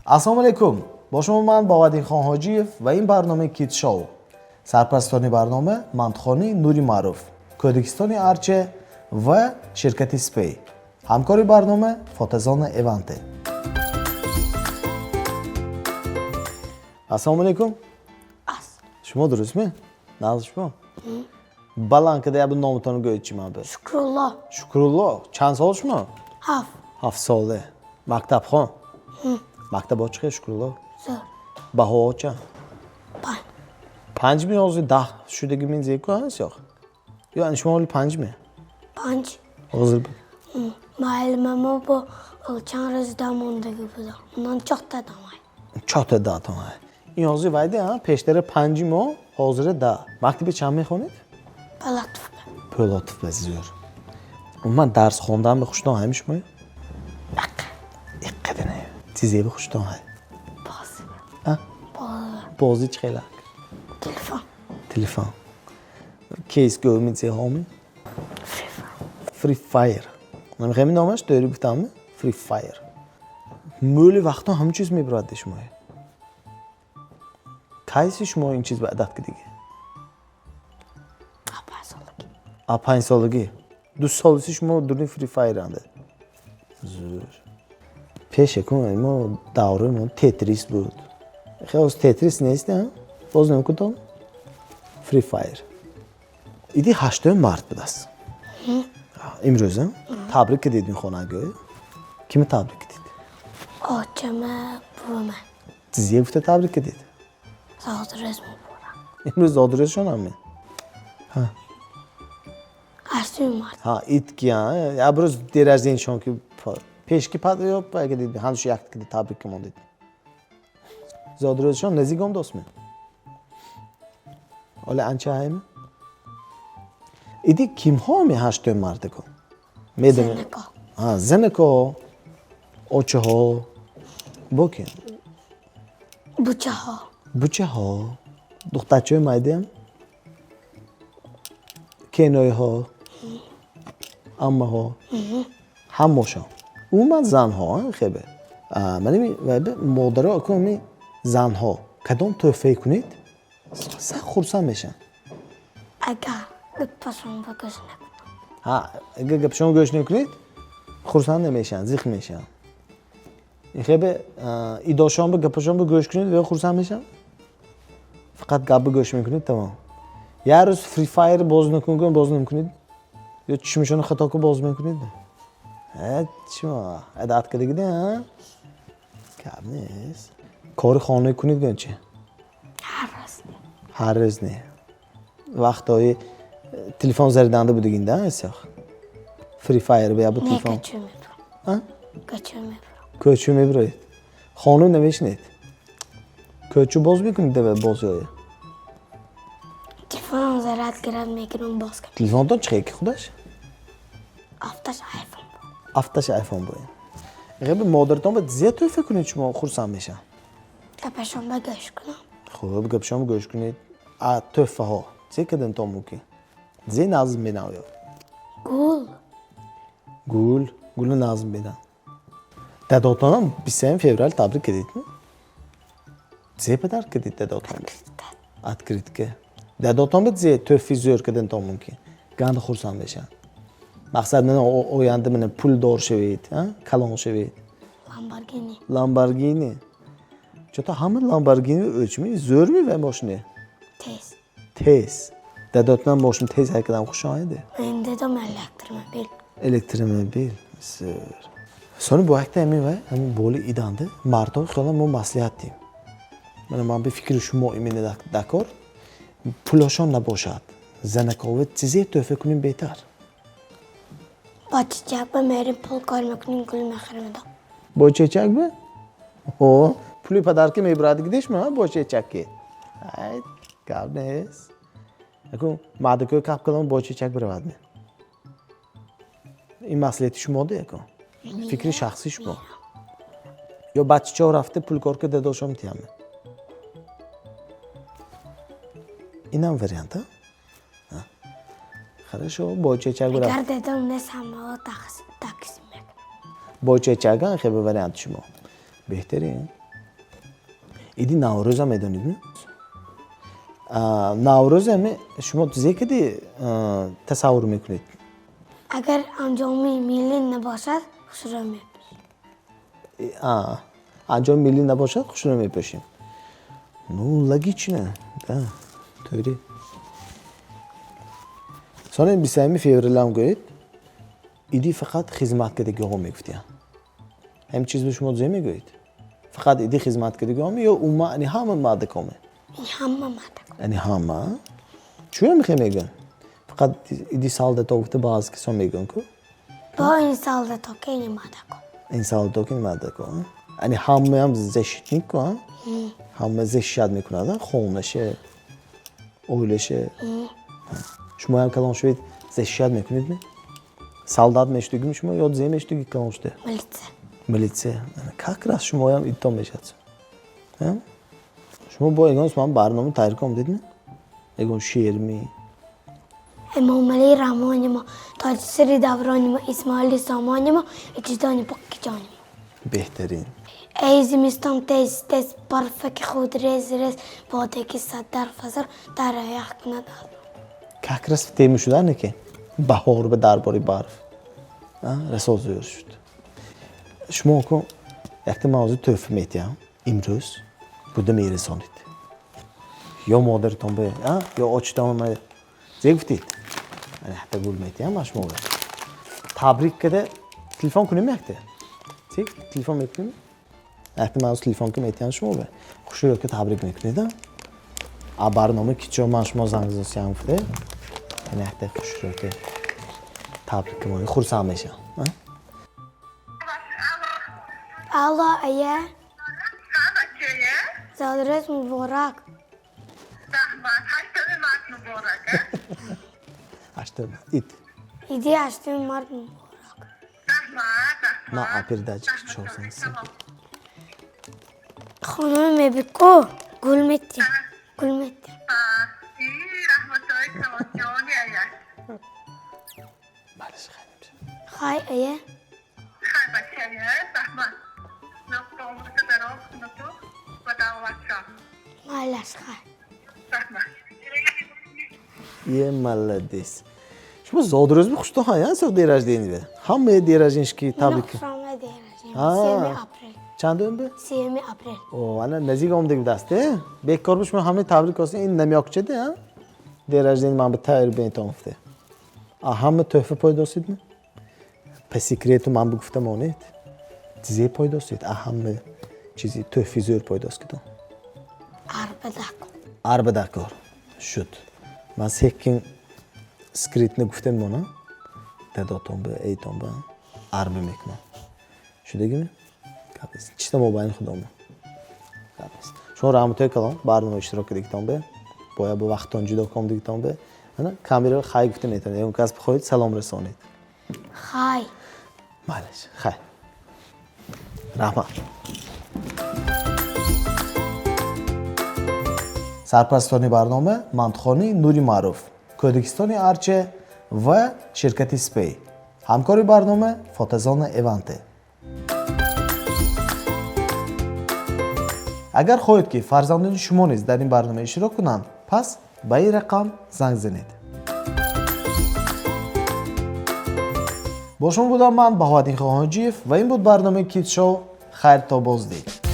السلام علیکم. با شما من بابادین خان حاجیف و این برنامه کیت شو. سرپرستانی برنامه مندخانی نوری معروف، کودکستانی ارچه و شرکت سپی. همکاری برنامه فاتزان ایونته. السلام علیکم. شما درست می؟ ناز شما؟ بالان که دیگه نامتون گویی چی من به؟ شکرالله. شکرالله. چند سال شما؟ 7. 7 ساله. مکتب خان؟ مکتب ها چه شکرالله؟ زور. بها چه؟ 5. 5 می آزی 10 شدگی من زیکو هست یا؟ یا شما ولی 5 می؟ 5. آزر بود. معلمم با چند روز داموندگی بودم. اونان چهت دامای. چهت داتون های. این آزی وایده ها پیشتر 5 ما حاضر ده. مکتبی چند می خونید؟ پلاتف. پلاتف بزیار. من درس خوندم به خوشتان همیش می؟ اقه نه. چیزی به خوشتان های. بازی. بازی چه خیلی؟ تلفن. تلفن. کیس گوی می‌زی هامی؟ فری فایر. نمی‌خوام نامش داری بتامه؟ فری فایر. مولی وقتا همه چیز می‌برد شما. کایسی شما این چیز به عادت کدیگه؟ 5 سالگی. 2 سالسی شما دورنی فری فایر انده. زور. پیش کنم ما دوره ما تتریس بود. خیلی از تتریس نیست نه؟ باز نمی‌کنم. فری فایر. ایدی 8 مارت بدست. امروزه تبریک دیدین خانگی. کی تبریک دید؟ آچمه برومه. چیزی گفته تبریک دید. زادرز مبارک. امروز زادرزشون همه. ها. 8 مارت. ها ایت کیا؟ امروز دیر از این شون که پیش کی پد یا اگه دید هنوز یک دید تبریک من دید. زادرزشون نزدیکم دوست من. ولی انچه هایم؟ ایدی کیم ها می 8 مارت کو؟ میدونم. زنکا. زنکو. اوچه ها. بکن. بچه ها. بچه ها. دخترچه مایدیم. کنایه ها. اما ها. هموشان. من زن ها خیلی. منی مادر اکنون زن ها. کدام توفیق کنید؟ سه خورسان میشن. اگر گپشون بگوش نکنم. ها اگه گپشون گوش نکنید خورسان نمیشن زیخ میشن. این خیلی ایداشون به گپشون به گوش کنید و خورسان میشن. فقط گپ گوش میکنید تمام. یه روز فری فایر باز نمیکنید یا چشمشون خطا کو باز میکنید. چما عادت کردید ها؟ کم نیست. کار خانه کنید گنچه؟ هر روز نه. وقتایی تلفن زردنده بودگین ده اسیاخ. فری فایر بیا با تلفن. نه کچو میبرم. کچو میبرم. کچو میبرید. خانه نمیشنید. کچو باز میکنید ده بازیه. تلفنم زرد گرد میگیرم باز کنم. تلفن تو چه کی خودش؟ افتش آیفون بود. افتش آیفون بود. غیب مادرتون به زیاد تو فکر کنید شما خورسان میشن. گپشون بگوش کنم. خب گپشون گوش کنید. توفه ها. چه کدن تو موکی؟ زی نازم بیناویا. گول نازم بینا. داداتانم 20 فوریه تبریک کردید می؟ زی پدر کردید داداتان. ات کرد که. داداتان به زی توفی زور کدن تو موکی. گند خورسان میشن. مقصد من آینده من پول دار شوید، کلان شوید. لامبورگینی. چطور همه لامبورگینی ölçmeyi zor mi ve ماشینه؟ تیز. داداتنم ماشین تیز هکدام خوش آیده. من دیدم الکترومبیل. زور. sonra bu hakta همین بولی ایدانده مردا خیلی ما مصلحت دیم. من به فکر شما ایمنه دکار پولاشون نباشد. زنکاوت چیزی توفیق کنیم بهتر. با چیچک به میریم پول کار میکنیم گل میخرم دا. با چیچک به؟ اوه پولی پدر که میبرد گیدش ما با چیچکی. ای کار نیست. اگه مادرکوی کاب کلام با چیچک برود می. این مسئله شما ده کن. فکری شخصی شما. یا بچه ها رفته پول کار که داداشم تیامه. اینم وریانت ها؟ خرشو با چیچک برود. اگر دیدم نیست همه تقسیم میکنم. با چیچک خیلی وریانت شما. بهترین ایدی نوروز هم میدونید نه؟ نوروز هم شما زیکدی تصور میکنید. اگر انجامی میلی نباشد خوش را میپوشیم. انجام میلی نباشد خوش رو میپوشیم. نو لگی چی نه؟ طوری. sonra 20 فوریه هم گوید ایدی فقط خدمتکردگی ها میگفتیم. هم چیز به شما زی میگوید. فقط ایدی خدمتکردگی ها یا اوما انی همه ماده کامه. همه ماده انی همه. چویا میخوای میگن؟ فقط ایدی سال تا گفته باز کسان میگن کو. با این سال تا که این ماده کن. این سال تا که ماده کن. انی همه هم زشت نیکن. همه زشت میکنن. خونشه. اولشه. شما هم کلان شوید زشت میکنید نه؟ Солдат meştugim şuma yod zey meştugi kalmıştı. Militsiya. Как раз şuma ham iddiam meşatsın. Ha? Şuma bu egon şuma barnoma tayyor kom dedin? Egon şermi. امام علی رحمانی ما تاج سری دورانی ما اسماعیل سامانی ما اجدانی پاکی جانی ما Behterin. ای زمستان تیز تیز برفک خود ریز ریز باده کی صد در فزر در ایاق نداد. Как раз temi şudan ne ki? Bahor be darbori barf. Ha? Resul zürüştü. Şuma ko yakti mavzu töfmet ya. İmruz. Bu da miresonit. Ya moder tombe, ha? Ya açtan mı? Zegftit. Yani hatta gülmet ya maş moder. Tabrik kede telefon kunum yakti. Zek telefon mekunum. Yakti mavzu telefon kunum etyan şuma be. Kuşu yok ki tabrik mekunida. Barnome kiço maş mozangız yanfde. Yani hatta kuşu yok ki tabrik kunum. Xursam meşa. Ha? Allah aya زادرس مبارک Açtım. İt. ایدی هشتم مرد مبارک Ma apirdacık çoğusan sen. خانم میبکو گل میتیم گل میتیم Maalesef khaydim. خای ایه مالش خای Ye malades. Şuma zodroz mi kuştu ha ya sok deraj deyini be. Hamma derajinş ki tabrik. نقصامه دیرجیم آه. 3 اپریل Çand ömbe? 3 اپریل O ana nazik omde bir daste. Bekar buş mu hamma tabrik olsun in nemyak çede ha. Deraj deyini man be tayr ben tomfte. Hamma töhfe paydosid mi? Pesikretu man bu guftem onet. Dize paydosid. Hamma çizi töhfizör paydos kidan. اربدک Arba dakor. Şut. Man sekin skritne guftem ona. Tedatom be eytom be. Arba mekma. Şu degi mi? Kapes. Çista mobayl xudom. Kapes. Şo rahmetoy kalam barnoma ishtirok edik be. Boya bu vaqtdan judo kom dedik be. Mana kamera xay guftem etadi. Egon kasb xo'yid salom rasonid. خای Malish. Xay. Rahmat. سرپرستانی برنامه مندخانی نوری معروف کودکستان ارچه و شرکت سپی همکاری برنامه فاتزان ایونته اگر خواهید که فرزندان شما نیز در این برنامه اشتراک کنند پس به این رقم زنگ زنید با شما بودم من بهادین خواهاجیف و این بود برنامه کیت شو خیر تا بازدید